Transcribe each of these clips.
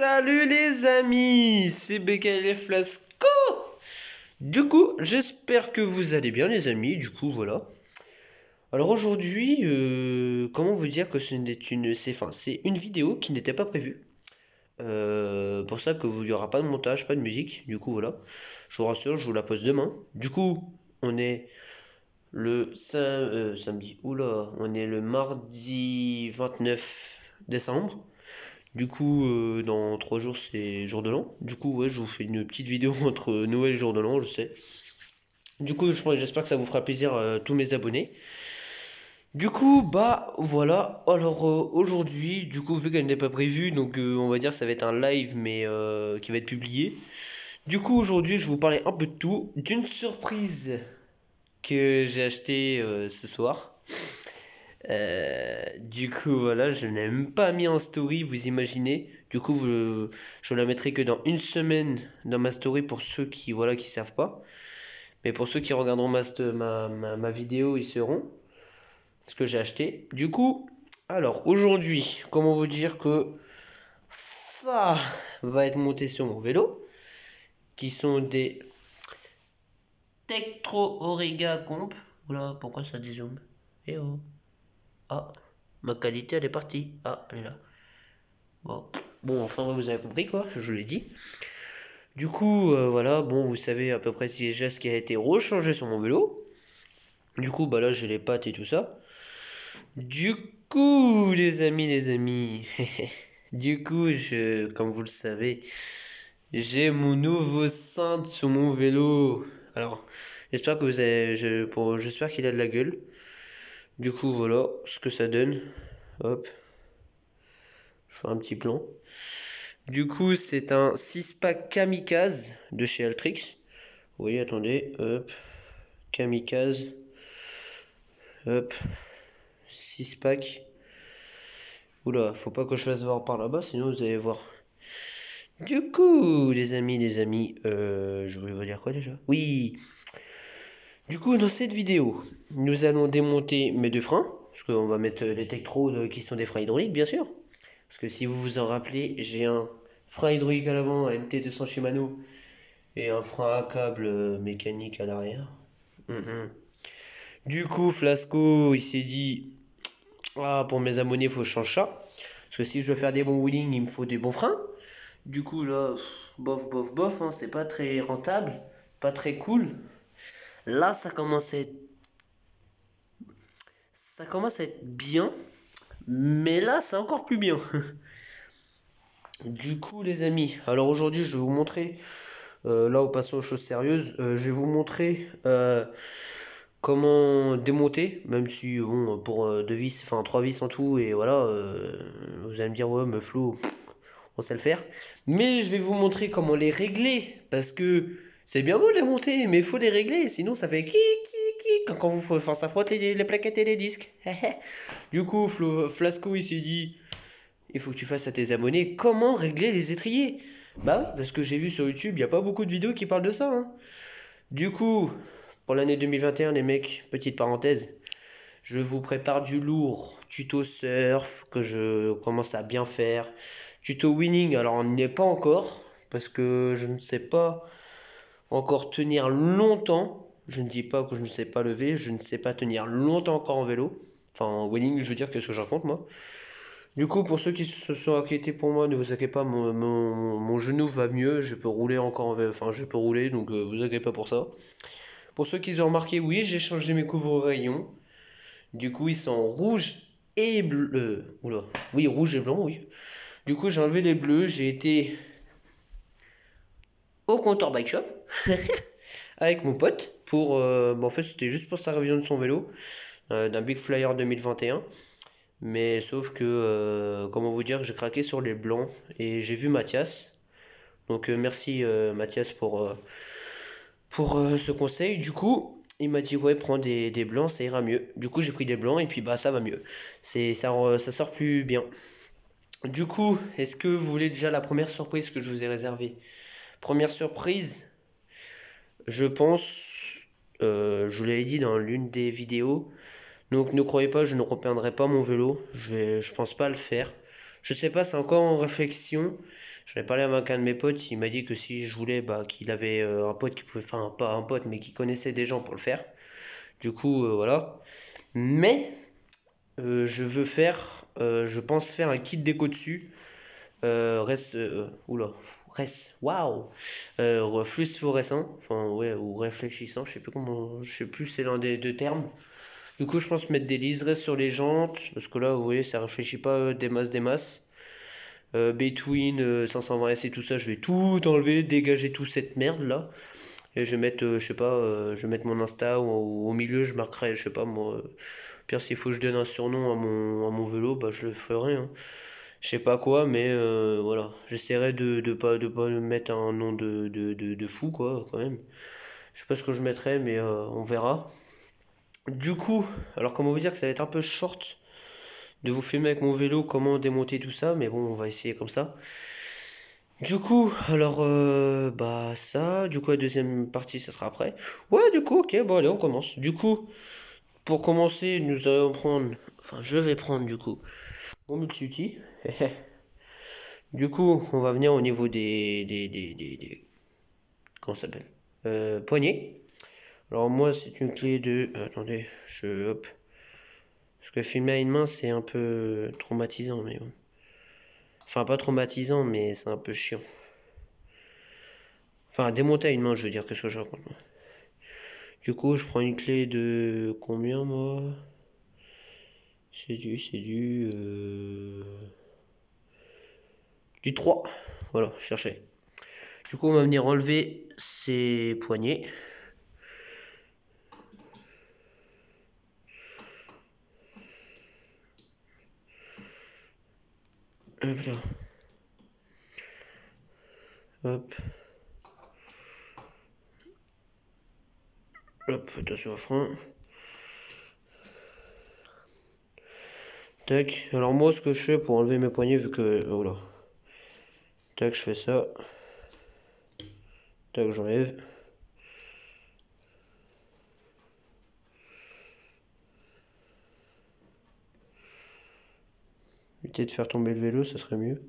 Salut les amis, c'est BKL Flasco. Du coup, j'espère que vous allez bien les amis, du coup voilà. Alors aujourd'hui, comment vous dire que c'est une vidéo qui n'était pas prévue. Pour ça que il n'y aura pas de montage, pas de musique, du coup voilà. Je vous rassure, je vous la pose demain. Du coup, on est samedi, oula, on est le mardi 29 décembre. Du coup, dans 3 jours, c'est jour de l'an. Du coup, ouais, je vous fais une petite vidéo entre Noël et jour de l'an, je sais. Du coup, j'espère que ça vous fera plaisir, tous mes abonnés. Du coup, bah voilà. Alors aujourd'hui, du coup, vu qu'elle n'est pas prévue, donc on va dire ça va être un live, mais qui va être publié. Du coup, aujourd'hui, je vais vous parler un peu de tout, d'une surprise que j'ai achetée ce soir. Du coup, voilà, je n'ai même pas mis en story, vous imaginez. Du coup, je la mettrai que dans une semaine dans ma story pour ceux qui, voilà, qui savent pas. Mais pour ceux qui regarderont ma vidéo, ils sauront ce que j'ai acheté. Du coup, alors aujourd'hui, comment vous dire que ça va être monté sur mon vélo, qui sont des Tektro Auriga Comp. Oula, pourquoi ça dézoome? Eh oh. Ah, ma qualité elle est partie. Ah, elle est là. Bon, enfin, vous avez compris quoi, je vous l'ai dit. Du coup, voilà, bon, vous savez à peu près déjà ce qui a été rechangé sur mon vélo. Du coup, bah là, j'ai les pattes et tout ça. Du coup, les amis, du coup, comme vous le savez, j'ai mon nouveau cintre sur mon vélo. Alors, j'espère que j'espère qu'il a de la gueule. Du coup, voilà ce que ça donne. Hop, je fais un petit plan. Du coup, c'est un 6-pack Kamikaze de chez Altrix. Oui, attendez, hop, Kamikaze, hop, 6-pack. Oula, faut pas que je fasse voir par là-bas, sinon vous allez voir. Du coup, les amis, je voulais vous dire quoi déjà? Oui, du coup, dans cette vidéo, nous allons démonter mes deux freins, parce qu'on va mettre les Tektro qui sont des freins hydrauliques, bien sûr. Parce que si vous vous en rappelez, j'ai un frein hydraulique à l'avant, un MT200 Shimano, et un frein à câble mécanique à l'arrière. Du coup, Flasco, il s'est dit, ah, pour mes abonnés, il faut que je change ça. Parce que si je veux faire des bons wheelings, il me faut des bons freins. Du coup, là, bof, hein, c'est pas très rentable, pas très cool. Là, ça commence à être bien, mais là, c'est encore plus bien. Du coup, les amis, alors aujourd'hui, je vais vous montrer, là, au passant aux choses sérieuses, je vais vous montrer comment démonter, même si, bon, pour 2 vis, enfin 3 vis en tout, et voilà, vous allez me dire, ouais, mais Flo, on sait le faire. Mais je vais vous montrer comment les régler, parce que c'est bien beau de les monter, mais il faut les régler, sinon ça fait quand vous, enfin, ça frotte les plaquettes et les disques. Du coup, Flasco, il s'est dit, il faut que tu fasses à tes abonnés comment régler les étriers. Bah oui, parce que j'ai vu sur YouTube, il n'y a pas beaucoup de vidéos qui parlent de ça, hein. Du coup, pour l'année 2021, les mecs, petite parenthèse, je vous prépare du lourd. Tuto surf que je commence à bien faire. Tuto winning, alors on n'y est pas encore. Parce que je ne sais pas encore tenir longtemps. Je ne dis pas que je ne sais pas lever. Je ne sais pas tenir longtemps encore en vélo. Enfin en winning, je veux dire, qu'est-ce que je raconte moi. Du coup, pour ceux qui se sont inquiétés pour moi, ne vous inquiétez pas, mon genou va mieux. Je peux rouler encore en vélo. Enfin, je peux rouler, donc vous inquiétez pas pour ça. Pour ceux qui ont remarqué, oui, j'ai changé mes couvre-rayons. Du coup, ils sont rouges et bleus. Oula. Oui, rouge et blanc, oui. Du coup, j'ai enlevé les bleus. J'ai été au comptoir Bike Shop avec mon pote pour. En fait, c'était juste pour sa révision de son vélo, d'un Big Flyer 2021. Mais sauf que, comment vous dire, j'ai craqué sur les blancs et j'ai vu Mathias. Donc, merci Mathias pour ce conseil. Du coup, il m'a dit ouais, prends des blancs, ça ira mieux. Du coup, j'ai pris des blancs et puis bah ça va mieux. Ça sort plus bien. Du coup, est-ce que vous voulez déjà la première surprise que je vous ai réservée? Première surprise, je pense, je vous l'avais dit dans l'une des vidéos. Donc ne croyez pas, je ne repeindrai pas mon vélo. Je pense pas le faire. Je sais pas, c'est encore en réflexion. J'en ai parlé avec un de mes potes, il m'a dit que si je voulais, bah, qu'il avait un pote qui pouvait, enfin pas un pote, mais qui connaissait des gens pour le faire. Du coup, voilà. Mais je pense faire un kit déco dessus. Oula, waouh, fluorescent, enfin ouais, ou réfléchissant, je sais plus comment, je sais plus c'est l'un des deux termes. Du coup, je pense mettre des liserés sur les jantes, parce que là, vous voyez, ça réfléchit pas des masses. Between 520S et tout ça, je vais tout enlever, dégager toute cette merde là. Et je vais mettre, je sais pas, je vais mettre mon Insta ou au milieu, je marquerai, je sais pas moi. Pire, s'il faut que je donne un surnom à mon vélo, bah je le ferai, hein. Je sais pas quoi, mais voilà. J'essaierai de pas mettre un nom de fou, quoi, quand même. Je sais pas ce que je mettrai, mais on verra. Du coup, alors comment vous dire que ça va être un peu short de vous filmer avec mon vélo, comment démonter tout ça, mais bon, on va essayer comme ça. Du coup, alors, bah ça, du coup la deuxième partie, ça sera après. Ouais, du coup, ok, bon allez, on commence. Du coup, pour commencer, nous allons prendre, enfin je vais prendre du coup, mon multi-outil. Du coup, on va venir au niveau comment ça s'appelle? Poignée. Alors moi, c'est une clé de, attendez, hop. Parce que filmer à une main, c'est un peu traumatisant, mais bon. Enfin, pas traumatisant, mais c'est un peu chiant. Enfin, démonter à une main, je veux dire, qu'est-ce que je raconte moi. Du coup, je prends une clé de combien, moi? Du 3. Voilà, je cherchais. Du coup, on va venir enlever ces poignées. Hop là. Hop. Hop, attention au frein. Tac. Alors moi, ce que je fais pour enlever mes poignets, vu que... Oh là. Tac, je fais ça. Tac, j'enlève. Éviter de faire tomber le vélo, ça serait mieux.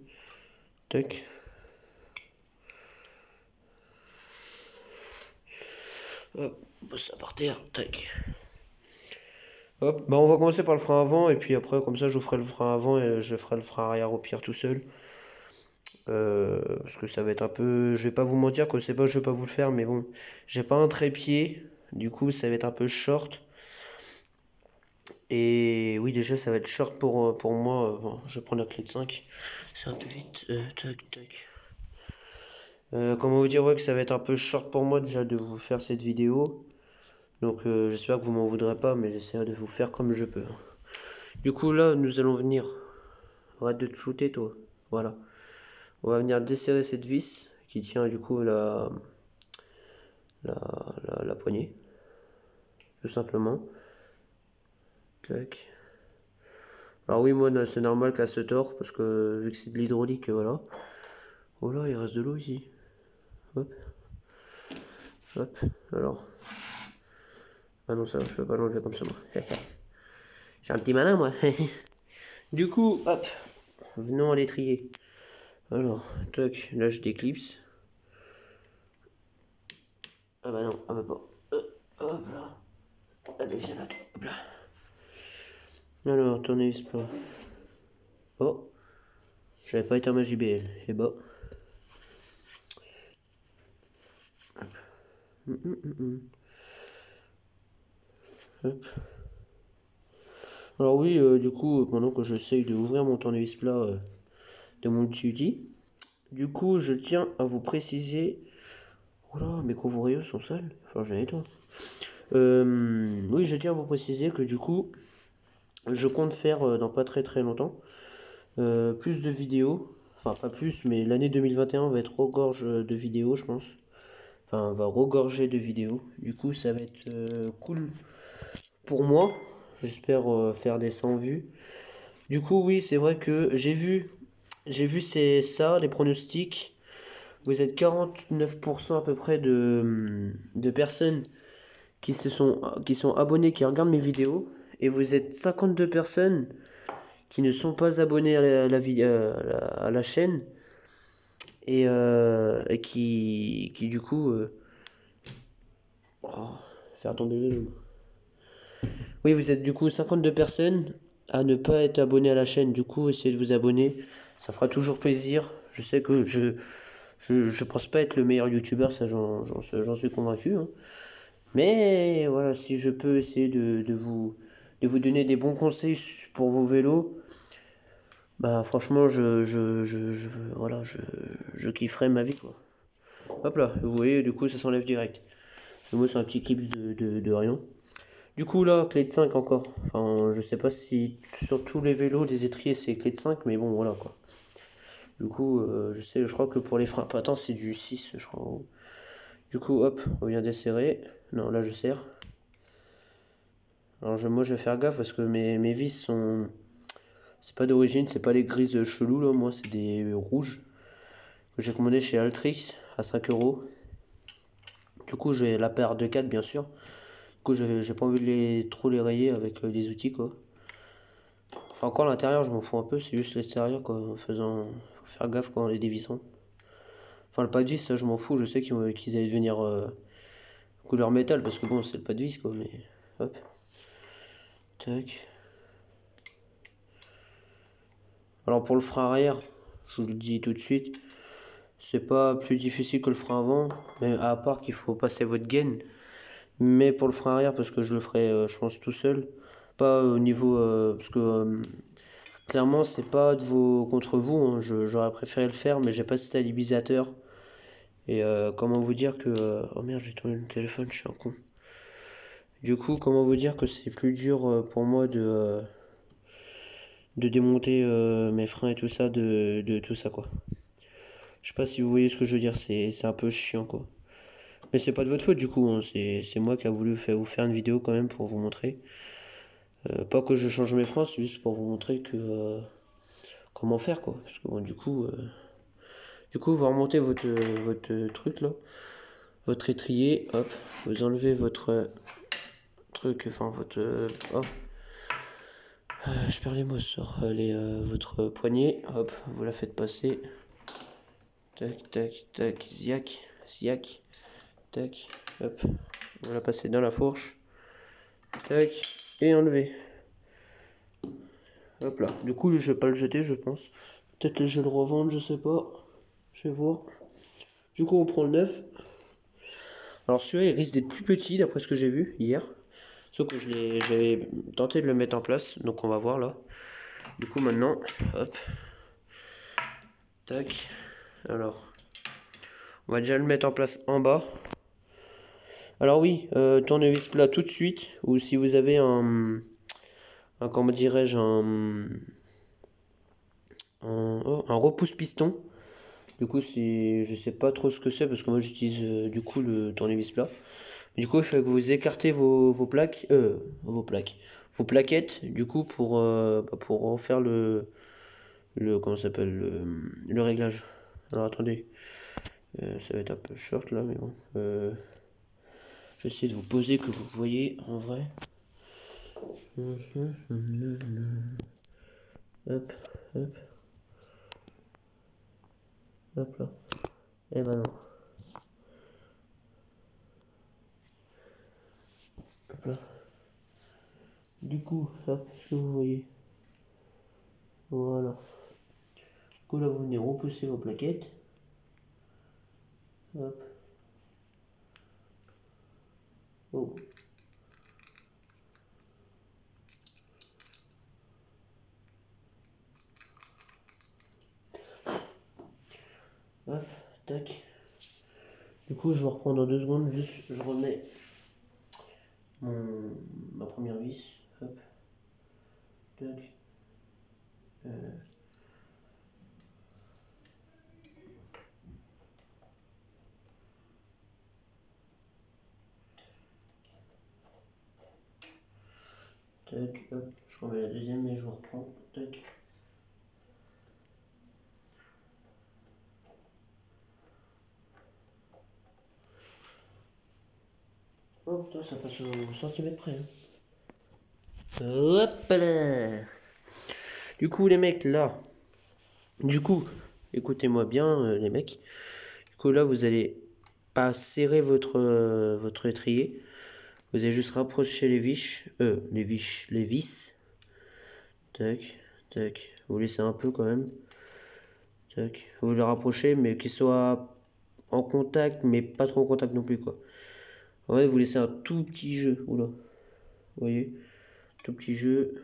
Tac. Hop, on pose ça par terre. Tac. Hop, bah on va commencer par le frein avant et puis après comme ça je ferai le frein avant et je ferai le frein arrière au pire tout seul. Parce que ça va être un peu... Je vais pas vous mentir que c'est pas je vais pas vous le faire mais bon, j'ai pas un trépied, du coup ça va être un peu short. Et oui déjà ça va être short pour moi. Bon, je vais prendre la clé de 5. C'est un peu vite. Tac tac. Comment vous dire ouais, que ça va être un peu short pour moi déjà de vous faire cette vidéo. Donc j'espère que vous m'en voudrez pas mais j'essaierai de vous faire comme je peux. Du coup là nous allons venir. Arrête de te flouter toi. Voilà. On va venir desserrer cette vis qui tient du coup la poignée. Tout simplement. Tac. Alors oui, moi c'est normal qu'elle se tord parce que vu que c'est de l'hydraulique, voilà. Oh là, il reste de l'eau ici. Hop. Hop. Alors. Ah non, ça, je peux pas l'enlever comme ça, moi. J'ai un petit malin, moi. Du coup, hop. Venons à l'étrier. Alors, tac. Là, je déclipse. Ah bah non, ah bah pas. Hop là. Allez, viens là. Hop là. Alors, tournevis plat. Oh. J'avais pas été ma JBL. Et bah. Hop. Alors oui, du coup, pendant que j'essaye d'ouvrir mon tournevis plat de mon outil, du coup, je tiens à vous préciser... Oula, mes couvre-yeux sont sales. Enfin, j'en ai toi. Oui, je tiens à vous préciser que du coup, je compte faire dans pas très très longtemps plus de vidéos. Enfin, pas plus, mais l'année 2021 va être regorge de vidéos, je pense. Enfin, va regorger de vidéos. Du coup, ça va être cool pour moi. J'espère faire des 100 vues. Du coup, oui, c'est vrai que j'ai vu c'est ça, les pronostics. Vous êtes 49% à peu près de personnes qui sont abonnées, qui regardent mes vidéos. Et vous êtes 52 personnes qui ne sont pas abonnés à la chaîne et qui du coup oh, faire tomber le vélo. Oui, vous êtes du coup 52 personnes à ne pas être abonnés à la chaîne. Du coup, essayez de vous abonner. Ça fera toujours plaisir. Je sais que je pense pas être le meilleur youtubeur, ça j'en suis convaincu. Hein. Mais voilà, si je peux essayer de vous donner des bons conseils pour vos vélos, bah franchement, voilà, je kifferais ma vie, quoi. Hop là, vous voyez, du coup, ça s'enlève direct. Moi, c'est un petit clip de rien. Du coup, là, clé de 5 encore. Enfin, je sais pas si sur tous les vélos, les étriers, c'est clé de 5, mais bon, voilà, quoi. Du coup, je crois que pour les freins patins, c'est du 6, je crois. Du coup, hop, on vient desserrer. Non, là, je serre. Alors, moi, je vais faire gaffe parce que mes vis sont... C'est pas d'origine, c'est pas les grises chelous, là. Moi, c'est des rouges que j'ai commandé chez Altrix à 5 €. Du coup, j'ai la paire de 4, bien sûr. Du coup, j'ai pas envie de trop les rayer avec des outils, quoi. Enfin, encore l'intérieur, je m'en fous un peu, c'est juste l'extérieur, quoi. Faut faire gaffe quand les dévissant. Enfin, le pas de vis, ça, je m'en fous. Je sais qu'ils allaient devenir couleur métal parce que bon, c'est le pas de vis, quoi. Mais hop, tac. Alors, pour le frein arrière, je vous le dis tout de suite, c'est pas plus difficile que le frein avant, mais à part qu'il faut passer votre gaine. Mais pour le frein arrière, parce que je le ferai, je pense, tout seul, pas au niveau. Parce que clairement, c'est pas contre vous, hein. J'aurais préféré le faire, mais j'ai pas de stabilisateur. Et comment vous dire que... oh merde, j'ai tourné le téléphone, je suis un con. Du coup, comment vous dire que c'est plus dur pour moi de démonter mes freins et tout ça, de tout ça, quoi. Je sais pas si vous voyez ce que je veux dire, c'est un peu chiant, quoi. Mais c'est pas de votre faute, du coup, hein. C'est moi qui a voulu vous faire une vidéo quand même pour vous montrer. Pas que je change mes freins, c'est juste pour vous montrer que... comment faire, quoi. Parce que bon, du coup, vous remontez votre truc, là. Votre étrier, hop. Vous enlevez votre truc, enfin votre... oh, je perds les mots sur votre poignée, hop, vous la faites passer. Tac, tac, tac, ziac, ziac, tac, hop. Vous la passez dans la fourche. Tac, et enlever. Hop là. Du coup, je vais pas le jeter, je pense. Peut-être que je vais le revendre, je sais pas. Je vais voir. Du coup, on prend le neuf. Alors celui-là, il risque d'être plus petit d'après ce que j'ai vu hier. Sauf que j'avais tenté de le mettre en place, donc on va voir là. Du coup maintenant, hop, tac. Alors, on va déjà le mettre en place en bas. Alors oui, tournevis plat tout de suite, ou si vous avez comment dirais-je, un repousse piston. Du coup, je sais pas trop ce que c'est parce que moi j'utilise du coup le tournevis plat. Du coup, il faut que vous écartez vos plaquettes, du coup, pour refaire comment ça s'appelle, le réglage. Alors attendez, ça va être un peu short là, mais bon. Je vais essayer de vous poser que vous voyez en vrai. Hop, hop, hop là. Et ben non. Hop là. Du coup, hop, est-ce que vous voyez? Voilà. Du coup là, vous venez repousser vos plaquettes. Hop. Oh. Hop, tac. Du coup, je vais reprendre dans 2 secondes. Juste, je remets ma première vis. Hop, tac. Tac, hop. Je remets la deuxième et je reprends. Tac. Oh putain, ça passe au centimètre près. Hein. Hop là. Du coup les mecs là, du coup, écoutez-moi bien les mecs. Du coup là vous allez pas serrer votre étrier. Vous allez juste rapprocher les vis. Tac, tac. Vous laissez un peu quand même. Tac. Vous le rapprochez mais qu'il soit en contact mais pas trop en contact non plus quoi. En fait vous laissez un tout petit jeu. Oula. Vous voyez, tout petit jeu.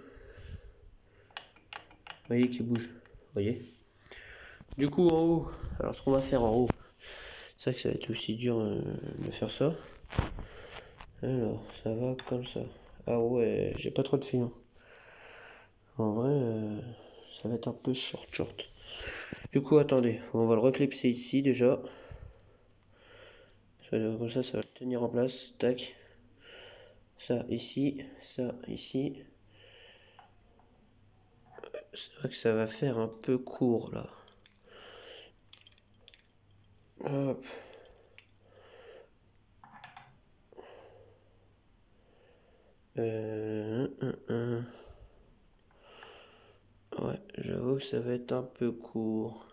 Vous voyez qui bouge. Vous voyez. Du coup en haut, alors ce qu'on va faire en haut, c'est vrai que ça va être aussi dur de faire ça. Alors ça va comme ça. Ah ouais, j'ai pas trop de fil. En vrai, ça va être un peu short. Du coup attendez, on va le reclipser ici déjà. Comme ça va tenir en place. Tac. Ça ici, ça ici. C'est vrai que ça va faire un peu court là. Hop. Ouais, j'avoue que ça va être un peu court.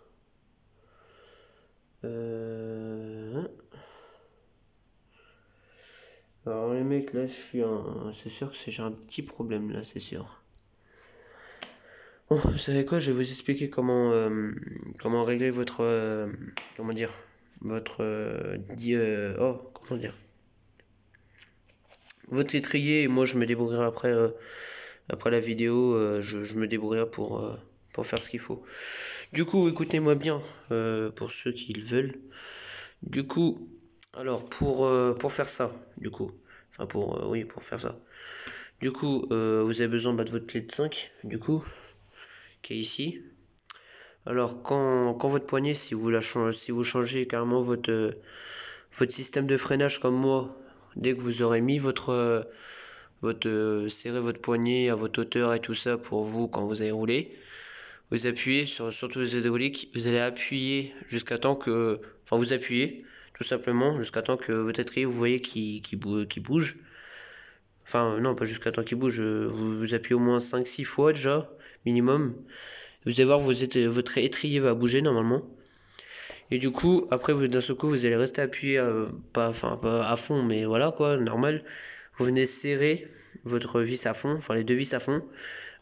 Alors les mecs là, c'est sûr que j'ai un petit problème là, c'est sûr. Bon, vous savez quoi, je vais vous expliquer comment régler votre comment dire votre comment dire votre étrier et moi je me débrouillerai après la vidéo, je me débrouillerai pour faire ce qu'il faut. Du coup, écoutez-moi bien pour ceux qui le veulent. Du coup, alors pour faire ça, du coup, enfin oui pour faire ça. Du coup, vous avez besoin de votre clé de 5, du coup, qui est ici. Alors quand votre poignée, si vous changez carrément votre système de freinage comme moi, dès que vous aurez mis serrez votre poignet à votre hauteur et tout ça pour vous quand vous allez rouler, vous appuyez sur tous les hydrauliques, vous allez appuyer jusqu'à temps que, enfin vous appuyez tout simplement jusqu'à temps que votre étrier vous voyez qui bouge. Enfin non, pas jusqu'à temps qu'il bouge, vous appuyez au moins 5-6 fois déjà minimum. Vous allez voir votre étrier va bouger normalement. Et du coup, après d'un seul coup, vous allez rester appuyé, pas à fond, mais voilà quoi, normal. Vous venez serrer votre vis à fond, enfin les deux vis à fond.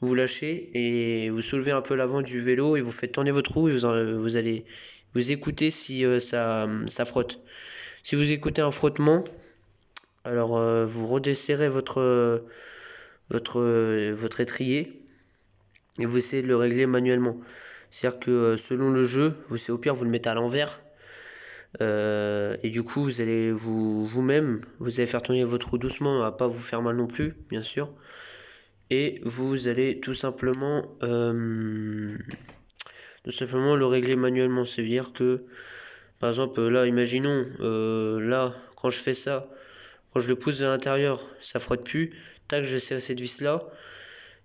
Vous lâchez et vous soulevez un peu l'avant du vélo et vous faites tourner votre roue et vous allez vous écouter si ça frotte. Si vous écoutez un frottement, alors vous redesserrez votre étrier et vous essayez de le régler manuellement. C'est-à-dire que selon le jeu, au pire vous le mettez à l'envers. Et du coup vous allez vous-même vous allez faire tourner votre roue doucement, à pas vous faire mal non plus, bien sûr. Et vous allez tout simplement le régler manuellement. C'est à dire que par exemple là imaginons là quand je fais ça, quand je le pousse à l'intérieur ça frotte plus, tac je serre cette vis là,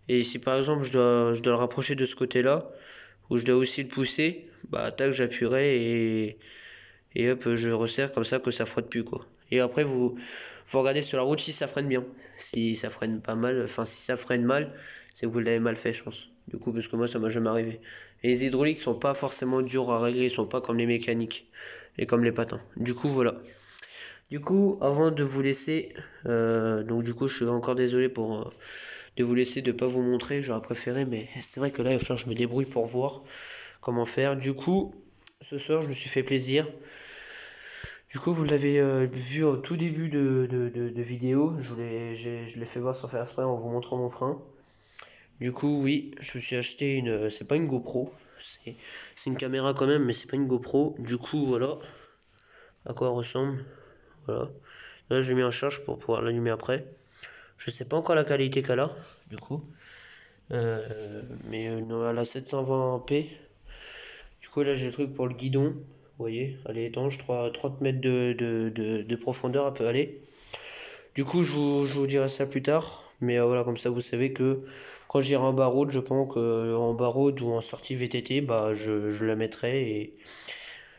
et si par exemple je dois le rapprocher de ce côté là ou je dois aussi le pousser, bah tac j'appuierai et hop je resserre comme ça que ça frotte plus quoi. Et après vous regardez sur la route si ça freine bien. Si ça freine pas mal, enfin si ça freine mal, c'est que vous l'avez mal fait je pense. Du coup parce que moi ça m'a jamais arrivé. Et les hydrauliques sont pas forcément durs à régler, ils sont pas comme les mécaniques et comme les patins. Du coup voilà. Du coup avant de vous laisser, donc du coup je suis encore désolé de vous laisser de pas vous montrer, j'aurais préféré, mais c'est vrai que là il va falloir que je me débrouille pour voir comment faire. Du coup ce soir je me suis fait plaisir. Du coup, vous l'avez vu au tout début de vidéo, je l'ai fait voir sans faire exprès en vous montrant mon frein. Du coup, oui, je me suis acheté c'est pas une GoPro, c'est une caméra quand même, mais c'est pas une GoPro. Du coup, voilà à quoi elle ressemble. Voilà. Là, je l'ai mis en charge pour pouvoir l'allumer après. Je sais pas encore la qualité qu'elle a, du coup. Mais elle a 720p. Du coup, là, j'ai le truc pour le guidon. Vous voyez, elle est étanche, 30 mètres de profondeur, elle peut aller. Du coup, je vous dirai ça plus tard. Mais voilà, comme ça, vous savez que quand j'irai en bas-road, je pense qu'en bas-road ou en sortie VTT, bah, je la mettrai et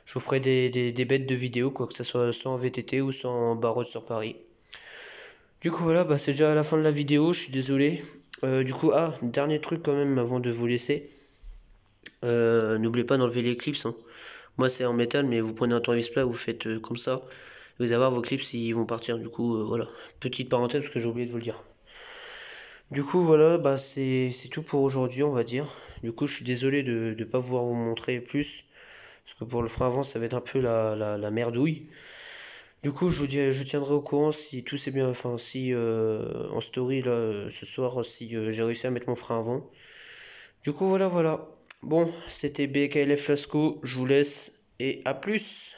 je vous ferai des bêtes de vidéos, quoi que ce soit en VTT ou soit en bas-road sur Paris. Du coup, voilà, bah, c'est déjà à la fin de la vidéo, je suis désolé. Du coup, dernier truc quand même avant de vous laisser. N'oubliez pas d'enlever les clips, hein. Moi c'est en métal, mais vous prenez un tournevis plat, vous faites comme ça. Vous allez voir vos clips ils vont partir. Du coup, voilà. Petite parenthèse parce que j'ai oublié de vous le dire. Du coup, voilà, bah c'est tout pour aujourd'hui, on va dire. Du coup, je suis désolé de ne pas pouvoir vous montrer plus. Parce que pour le frein avant, ça va être un peu la merdouille. Du coup, je tiendrai au courant si tout s'est bien. Enfin, si en story, là, ce soir, si j'ai réussi à mettre mon frein avant. Du coup, voilà, voilà. Bon, c'était BKLF Lasco. Je vous laisse et à plus!